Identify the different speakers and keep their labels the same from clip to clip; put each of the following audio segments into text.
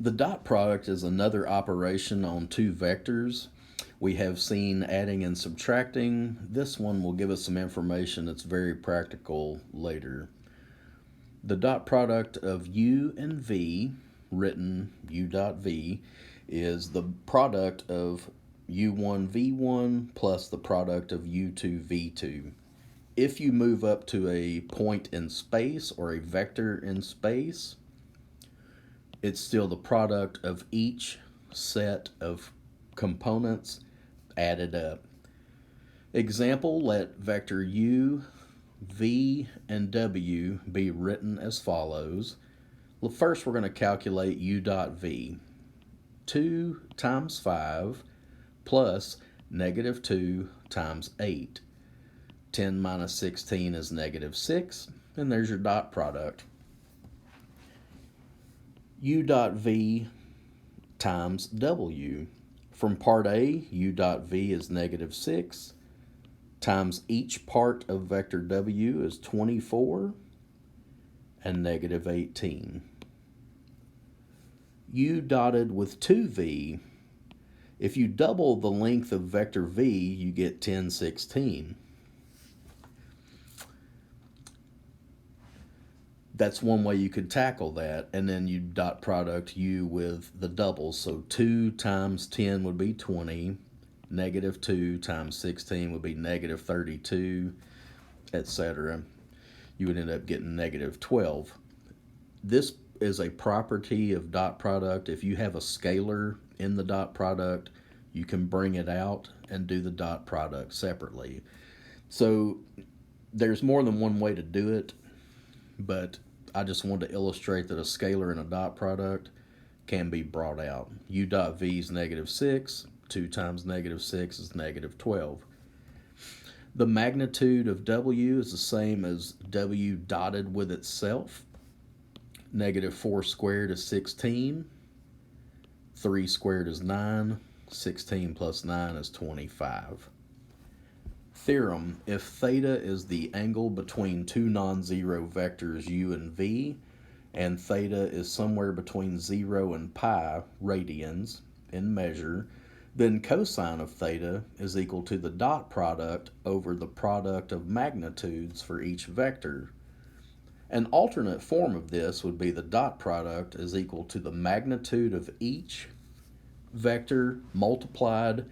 Speaker 1: The dot product is another operation on two vectors. We have seen adding and subtracting. This one will give us some information that's very practical later. The dot product of u and v, written u dot v, is the product of u1 v1 plus the product of u2 v2. If you move up to a point in space or a vector in space, it's still the product of each set of components added up. Example, let vector u, v, and w be written as follows. Well, first we're going to calculate u dot v. 2 times 5 plus negative 2 times 8. 10 minus 16 is negative 6, and there's your dot product. U dot v times w. From part A, u dot v is negative 6, times each part of vector w is 24, and negative 18. U dotted with 2v. If you double the length of vector v, you get 10, 16. That's one way you could tackle that, and then you dot product u with the doubles. So 2 times 10 would be 20, negative 2 times 16 would be negative 32, etc. You would end up getting negative 12. This is a property of dot product. If you have a scalar in the dot product, you can bring it out and do the dot product separately. So there's more than one way to do it, but I just wanted to illustrate that a scalar and a dot product can be brought out. U dot v is negative 6. 2 times negative 6 is negative 12. The magnitude of w is the same as w dotted with itself. Negative 4 squared is 16. 3 squared is 9. 16 plus 9 is 25. Theorem: if theta is the angle between two non-zero vectors u and v, and theta is somewhere between 0 and pi radians in measure, then cosine of theta is equal to the dot product over the product of magnitudes for each vector. An alternate form of this would be the dot product is equal to the magnitude of each vector multiplied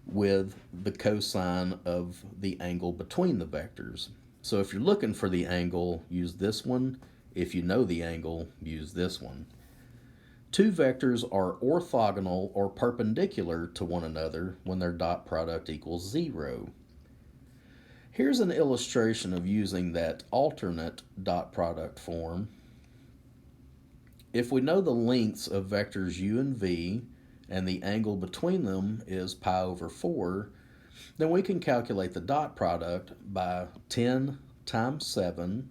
Speaker 1: with the cosine of the angle between the vectors. So if you're looking for the angle, use this one. If you know the angle, use this one. Two vectors are orthogonal or perpendicular to one another when their dot product equals 0. Here's an illustration of using that alternate dot product form. If we know the lengths of vectors u and v, and the angle between them is pi over 4, then we can calculate the dot product by 10 times 7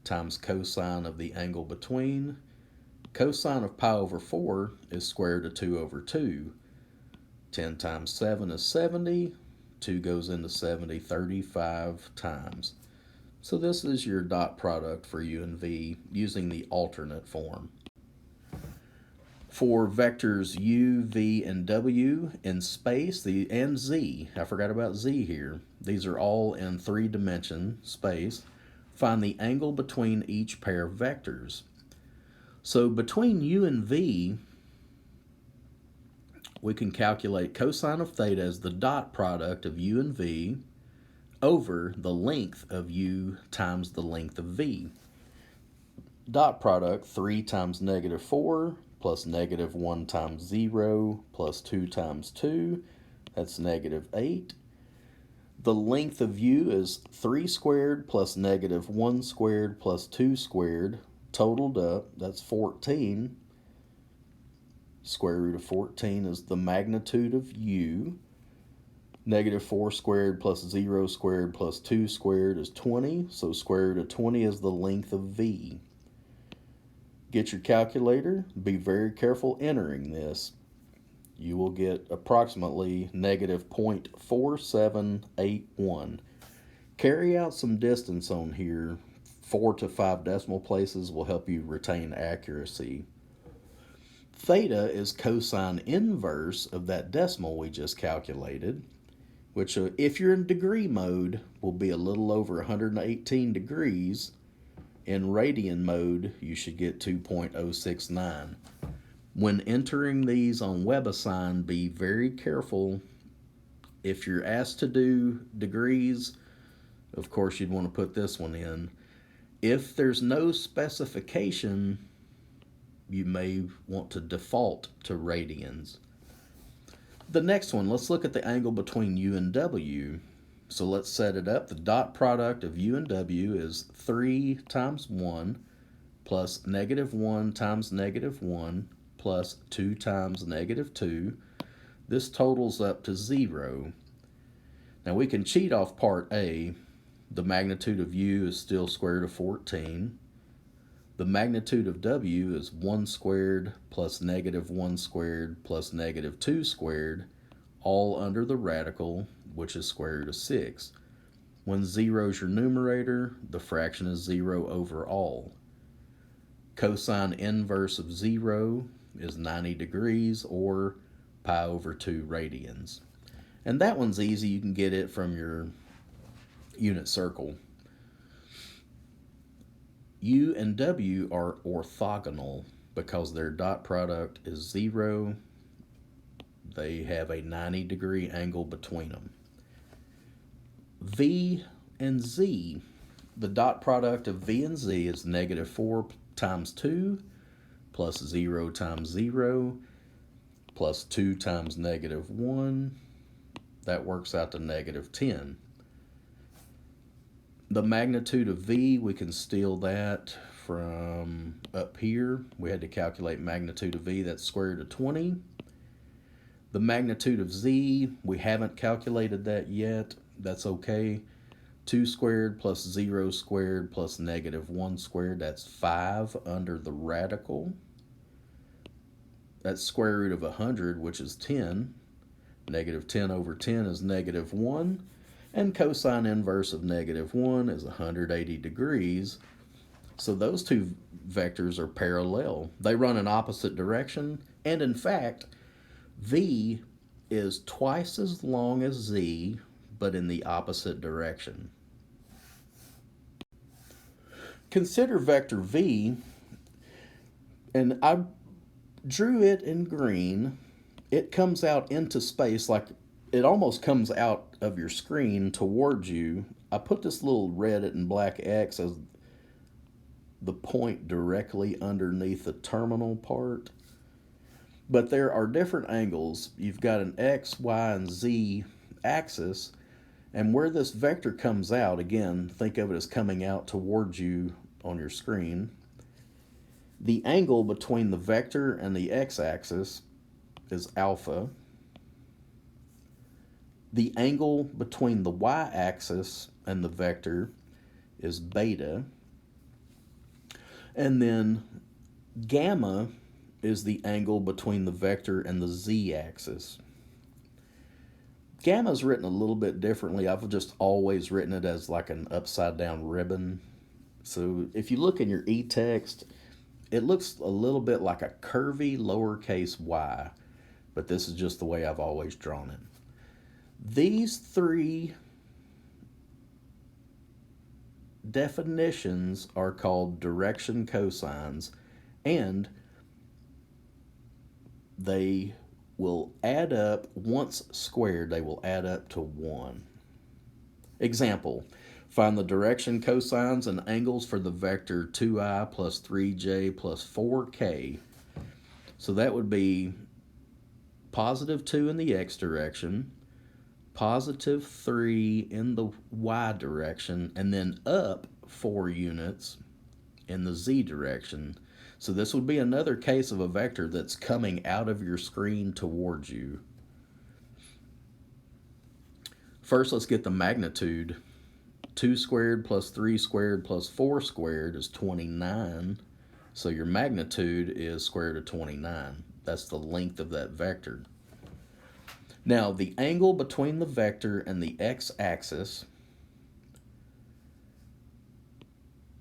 Speaker 1: times cosine of the angle between. Cosine of pi over 4 is square root of 2 over 2. 10 times 7 is 70. 2 goes into 70 35 times. So this is your dot product for u and v using the alternate form. For vectors u, v, and w in space, and z, I forgot about z here. These are all in 3-dimension space. Find the angle between each pair of vectors. So between u and v, we can calculate cosine of theta as the dot product of u and v over the length of u times the length of v. Dot product, 3 times negative 4 plus negative 1 times 0 plus 2 times 2, that's negative 8. The length of u is 3 squared plus negative 1 squared plus 2 squared, totaled up, that's 14. Square root of 14 is the magnitude of u. Negative 4 squared plus 0 squared plus 2 squared is 20, so square root of 20 is the length of v. Get your calculator. Be very careful entering this. You will get approximately negative 0.4781. Carry out some distance on here. 4 to 5 decimal places will help you retain accuracy. Theta is cosine inverse of that decimal we just calculated, which if you're in degree mode will be a little over 118 degrees. In radian mode, you should get 2.069. When entering these on WebAssign, be very careful. If you're asked to do degrees, of course you'd want to put this one in. If there's no specification, you may want to default to radians. The next one, let's look at the angle between U and W. So let's set it up. The dot product of U and W is 3 times 1 plus -1 times -1 plus 2 times -2. This totals up to 0. Now we can cheat off part A. The magnitude of U is still square root of 14. The magnitude of W is 1 squared plus -1 squared plus -2 squared, all under the radical, which is square root of 6. When 0 is your numerator, the fraction is 0 over all. Cosine inverse of 0 is 90 degrees, or pi over 2 radians. And that one's easy. You can get it from your unit circle. U and W are orthogonal because their dot product is 0. They have a 90-degree angle between them. V and Z, the dot product of V and Z is -4 times 2 plus 0 times 0 plus 2 times -1. That works out to -10. The magnitude of V, we can steal that from up here. We had to calculate magnitude of V, that's square root of 20. The magnitude of Z, we haven't calculated that yet. That's okay. 2 squared plus 0 squared plus -1 squared, that's 5 under the radical. That's square root of 100, which is 10. -10 over 10 is -1. And cosine inverse of -1 is 180 degrees. So those two vectors are parallel. They run in opposite direction. And in fact, V is twice as long as Z, but in the opposite direction. Consider vector V, and I drew it in green. It comes out into space, like it almost comes out of your screen towards you. I put this little red and black X as the point directly underneath the terminal part. But there are different angles. You've got an X, Y, and Z axis, and where this vector comes out, again, think of it as coming out towards you on your screen. The angle between the vector and the x-axis is alpha. The angle between the y-axis and the vector is beta. And then gamma is the angle between the vector and the z-axis. Gamma is written a little bit differently. I've just always written it as like an upside down ribbon. So if you look in your e-text, it looks a little bit like a curvy lowercase y, but this is just the way I've always drawn it. These three definitions are called direction cosines, and they will add up, once squared, they will add up to 1. Example, find the direction cosines and angles for the vector 2i plus 3j plus 4k. So that would be positive 2 in the x direction, positive 3 in the y direction, and then up 4 units in the z direction. So this would be another case of a vector that's coming out of your screen towards you. First, let's get the magnitude. 2 squared plus 3 squared plus 4 squared is 29. So your magnitude is square root of 29. That's the length of that vector. Now, the angle between the vector and the x-axis,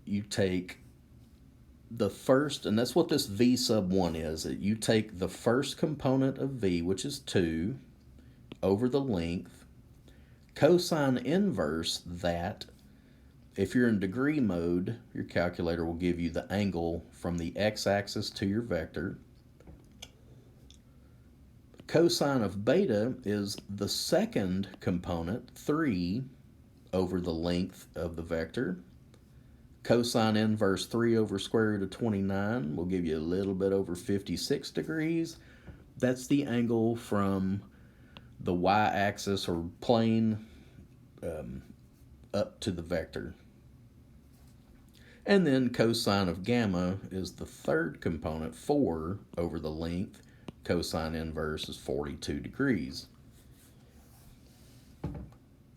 Speaker 1: you take the first, and that's what this v sub 1 is, that you take the first component of v, which is 2, over the length, cosine inverse that. If you're in degree mode, your calculator will give you the angle from the x-axis to your vector. Cosine of beta is the second component, 3, over the length of the vector. Cosine inverse 3 over square root of 29 will give you a little bit over 56 degrees. That's the angle from the y-axis or plane up to the vector. And then cosine of gamma is the third component, 4 over the length. Cosine inverse is 42 degrees.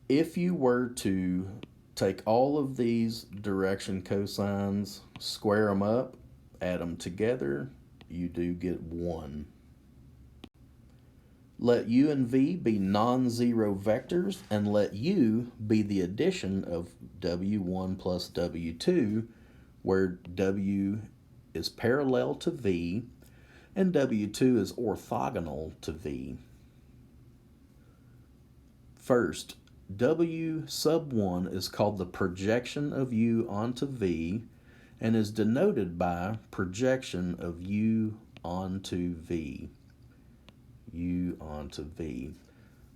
Speaker 1: If you were to take all of these direction cosines, square them up, add them together, you do get 1. Let u and v be non-zero vectors, and let u be the addition of w1 plus w2, where w is parallel to v and w2 is orthogonal to v. First, w sub 1 is called the projection of u onto v and is denoted by projection of u onto v. U onto v.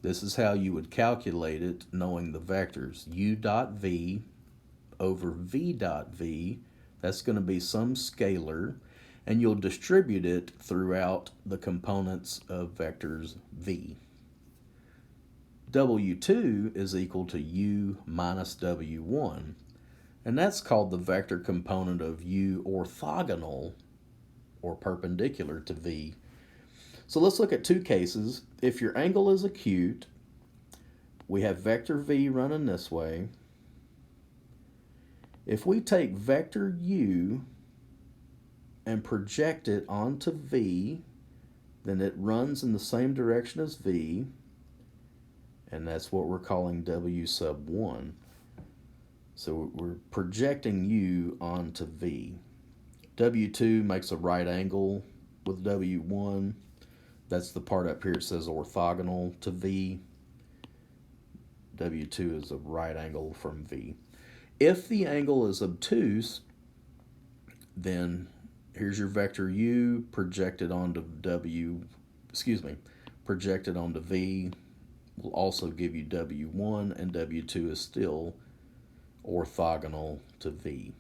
Speaker 1: This is how you would calculate it knowing the vectors. U dot v over v dot v, that's going to be some scalar, and you'll distribute it throughout the components of vectors v. W2 is equal to u minus w1, and that's called the vector component of u orthogonal or perpendicular to v. So let's look at two cases. If your angle is acute, we have vector v running this way. If we take vector u and project it onto v, then it runs in the same direction as v, and that's what we're calling w sub 1. So we're projecting u onto v. W2 makes a right angle with w1. That's the part up here that says orthogonal to v. W2 is a right angle from v. If the angle is obtuse, then here's your vector u projected onto projected onto v will also give you w1, and w2 is still orthogonal to v.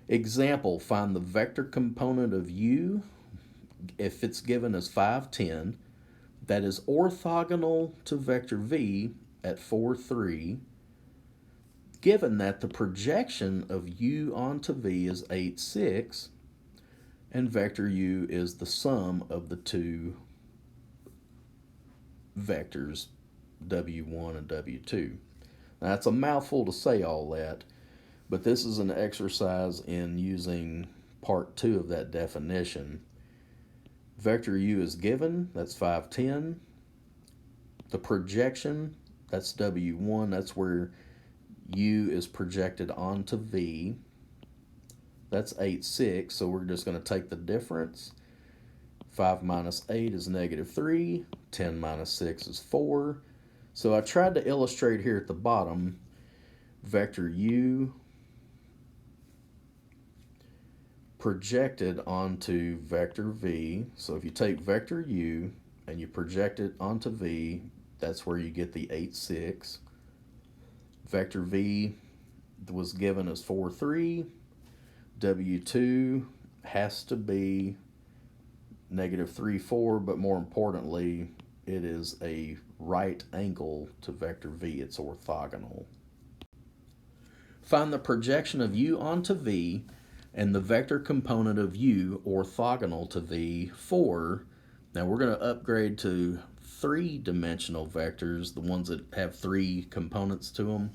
Speaker 1: Example, find the vector component of u if it's given as 5, 10, that is orthogonal to vector v at 4, 3, given that the projection of u onto v is 8, 6, and vector u is the sum of the two vectors, w1 and w2. Now, that's a mouthful to say all that, but this is an exercise in using part 2 of that definition. Vector u is given, that's 5, 10. The projection, that's w1, that's where u is projected onto v. That's 8, 6, so we're just going to take the difference. 5 minus 8 is negative 3. 10 minus 6 is 4. So I tried to illustrate here at the bottom, vector u projected onto vector v. So if you take vector u and you project it onto v, that's where you get the 8, 6. Vector v was given as 4, 3. W2 has to be negative 3, 4, but more importantly, it is a right angle to vector v. It's orthogonal. Find the projection of u onto v and the vector component of u orthogonal to v for, now we're going to upgrade to 3-dimensional vectors, the ones that have 3 components to them.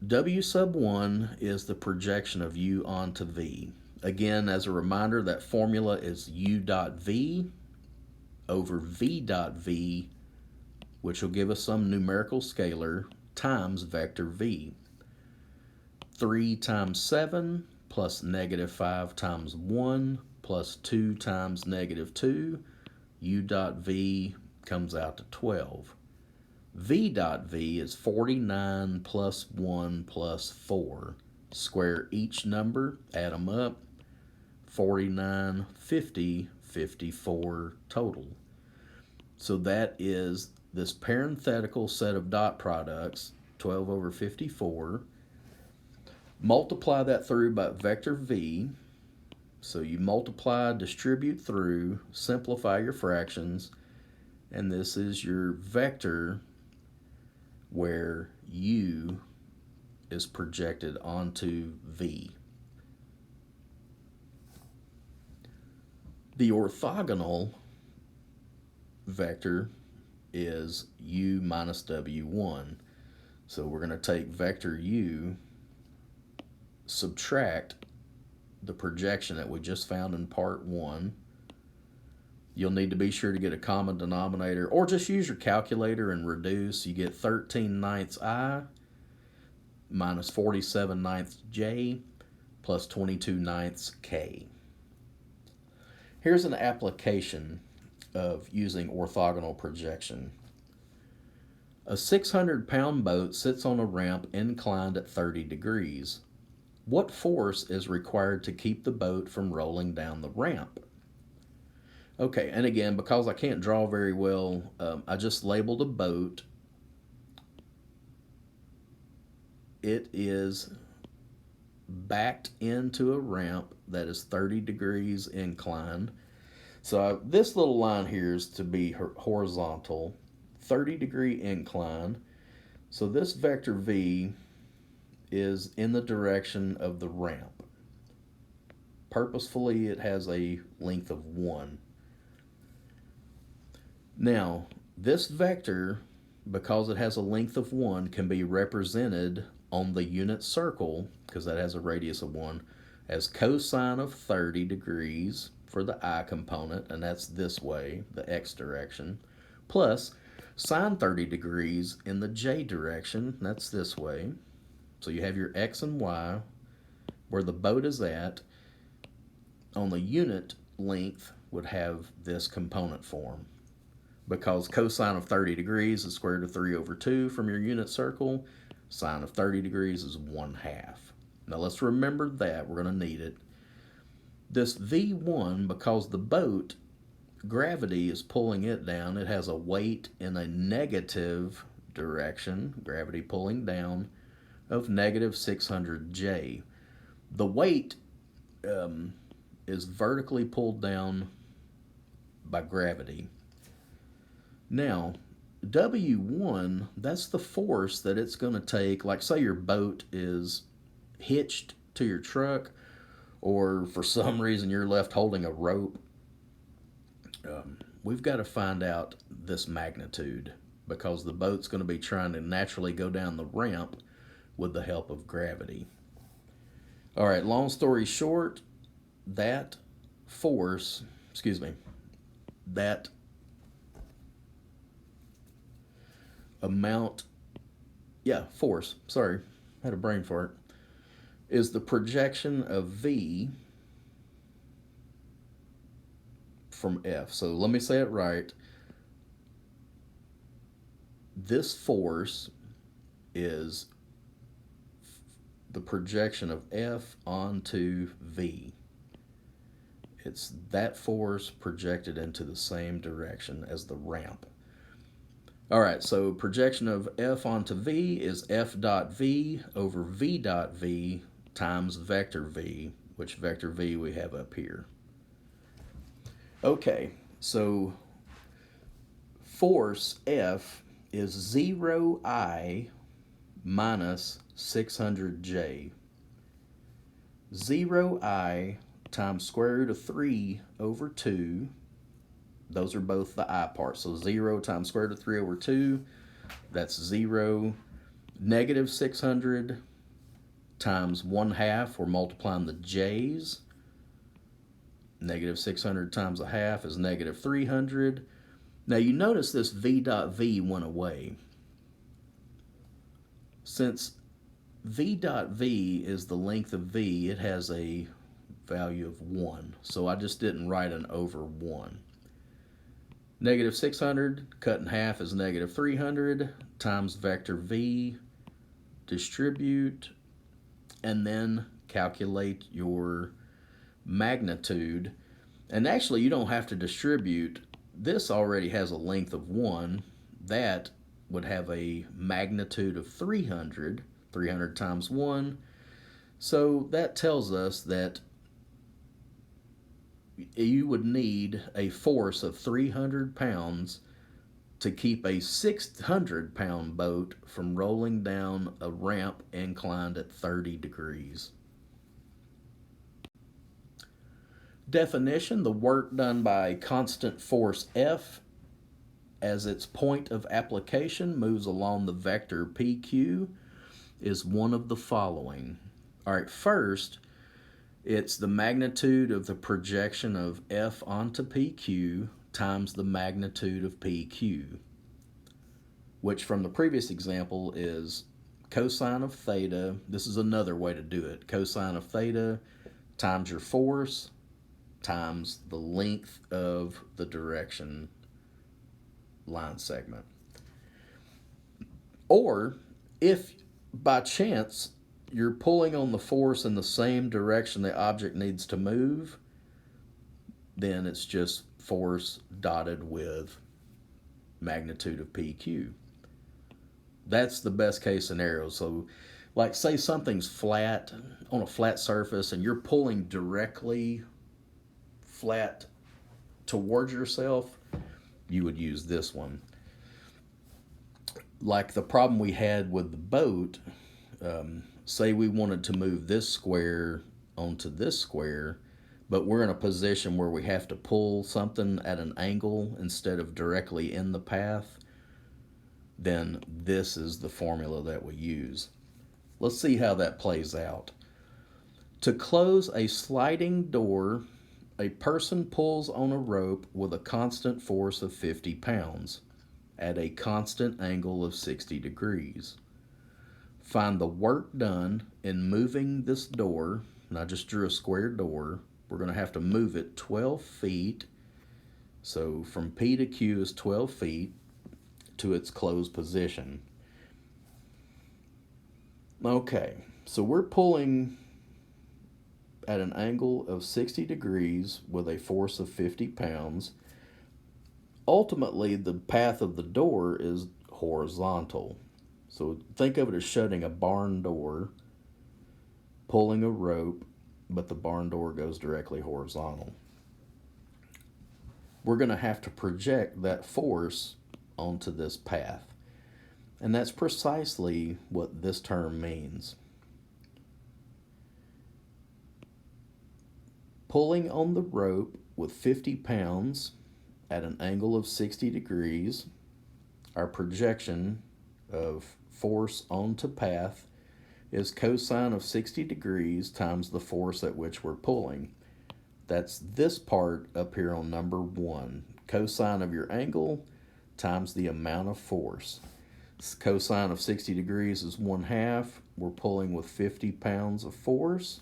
Speaker 1: W sub 1 is the projection of u onto v. Again, as a reminder, that formula is u dot v over v dot v, which will give us some numerical scalar, times vector v. 3 times 7 plus negative 5 times 1 plus 2 times negative 2. U dot V comes out to 12. V dot V is 49 plus 1 plus 4. Square each number, add them up. 49, 50, 54 total. So that is this parenthetical set of dot products, 12 over 54. Multiply that through by vector V. So you multiply, distribute through, simplify your fractions, and this is your vector where U is projected onto V. The orthogonal vector is U minus W1. So we're going to take vector U, subtract the projection that we just found in part 1. You'll need to be sure to get a common denominator, or just use your calculator and reduce. You get 13/9 I minus 47/9 J plus 22/9 K. Here's an application of using orthogonal projection. A 600-pound boat sits on a ramp inclined at 30 degrees. What force is required to keep the boat from rolling down the ramp? Okay, and again, because I can't draw very well, I just labeled a boat. It is backed into a ramp that is 30 degrees inclined. So this little line here is to be horizontal, 30-degree incline. So this vector V is in the direction of the ramp. Purposefully, it has a length of 1. Now, this vector, because it has a length of 1, can be represented on the unit circle, because that has a radius of 1, as cosine of 30 degrees for the I component, and that's this way, the X direction, plus sine 30 degrees in the J direction, that's this way. So you have your X and Y, where the boat is at, on the unit length would have this component form. Because cosine of 30 degrees is square root of 3 over 2 from your unit circle, sine of 30 degrees is 1/2. Now let's remember that, we're going to need it. This V1, because the boat, gravity is pulling it down, it has a weight in a negative direction, gravity pulling down, of negative 600 J. The weight is vertically pulled down by gravity. Now, W1, that's the force that it's going to take. Like, say your boat is hitched to your truck, or for some reason you're left holding a rope. We've got to find out this magnitude, because the boat's going to be trying to naturally go down the ramp with the help of gravity. All right, long story short, that force, that amount, force, sorry, had a brain fart, is the projection of V from F. So let me say it right. This force is the projection of F onto V. It's that force projected into the same direction as the ramp. All right, so projection of F onto V is F dot V over V dot V times vector V, which vector V we have up here. Okay, so force F is 0I minus 600J. 0I times square root of 3 over 2. Those are both the I parts. So 0 times square root of 3 over 2, that's 0. Negative 600 times 1/2, we're multiplying the J's. Negative 600 times 1/2 is negative 300. Now you notice this V dot V went away. Since V dot V is the length of V. It has a value of 1, so I just didn't write an over 1. Negative 600 cut in half is negative 300 times vector V, distribute, and then calculate your magnitude. And actually, you don't have to distribute. This already has a length of 1. That would have a magnitude of 300. 300 times 1. So that tells us that you would need a force of 300 pounds to keep a 600-pound boat from rolling down a ramp inclined at 30 degrees. Definition: the work done by a constant force F as its point of application moves along the vector PQ is one of the following. All right, first, it's the magnitude of the projection of F onto PQ times the magnitude of PQ, which from the previous example is cosine of theta. This is another way to do it. Cosine of theta times your force times the length of the direction line segment. Or if by chance you're pulling on the force in the same direction the object needs to move, then it's just force dotted with magnitude of PQ. That's the best case scenario. So like say something's flat on a flat surface and you're pulling directly flat towards yourself, you would use this one. Like the problem we had with the boat, say we wanted to move this square onto this square, but we're in a position where we have to pull something at an angle instead of directly in the path, then this is the formula that we use. Let's see how that plays out. To close a sliding door, a person pulls on a rope with a constant force of 50 pounds at a constant angle of 60 degrees. Find the work done in moving this door, and I just drew a square door. We're going to have to move it 12 feet. So from P to Q is 12 feet to its closed position. Okay, so we're pulling at an angle of 60 degrees with a force of 50 pounds. Ultimately, the path of the door is horizontal. So think of it as shutting a barn door, pulling a rope, but the barn door goes directly horizontal. We're going to have to project that force onto this path. And that's precisely what this term means. Pulling on the rope with 50 pounds at an angle of 60 degrees, our projection of force onto path is cosine of 60 degrees times the force at which we're pulling. That's this part up here on number 1. Cosine of your angle times the amount of force. Cosine of 60 degrees is 1/2. We're pulling with 50 pounds of force.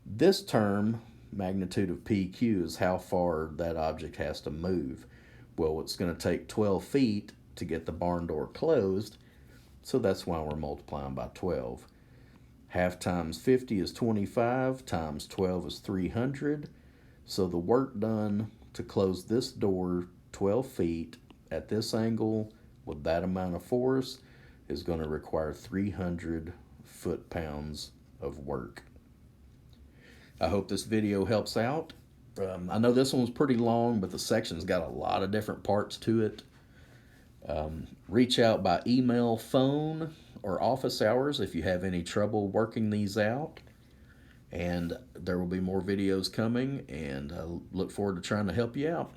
Speaker 1: This term, magnitude of PQ, is how far that object has to move. Well, it's going to take 12 feet to get the barn door closed, so that's why we're multiplying by 12. 1/2 times 50 is 25, times 12 is 300. So the work done to close this door 12 feet at this angle with that amount of force is going to require 300 foot-pounds of work. I hope this video helps out. I know this one was pretty long, but the section's got a lot of different parts to it. Reach out by email, phone, or office hours if you have any trouble working these out. And there will be more videos coming, and I look forward to trying to help you out.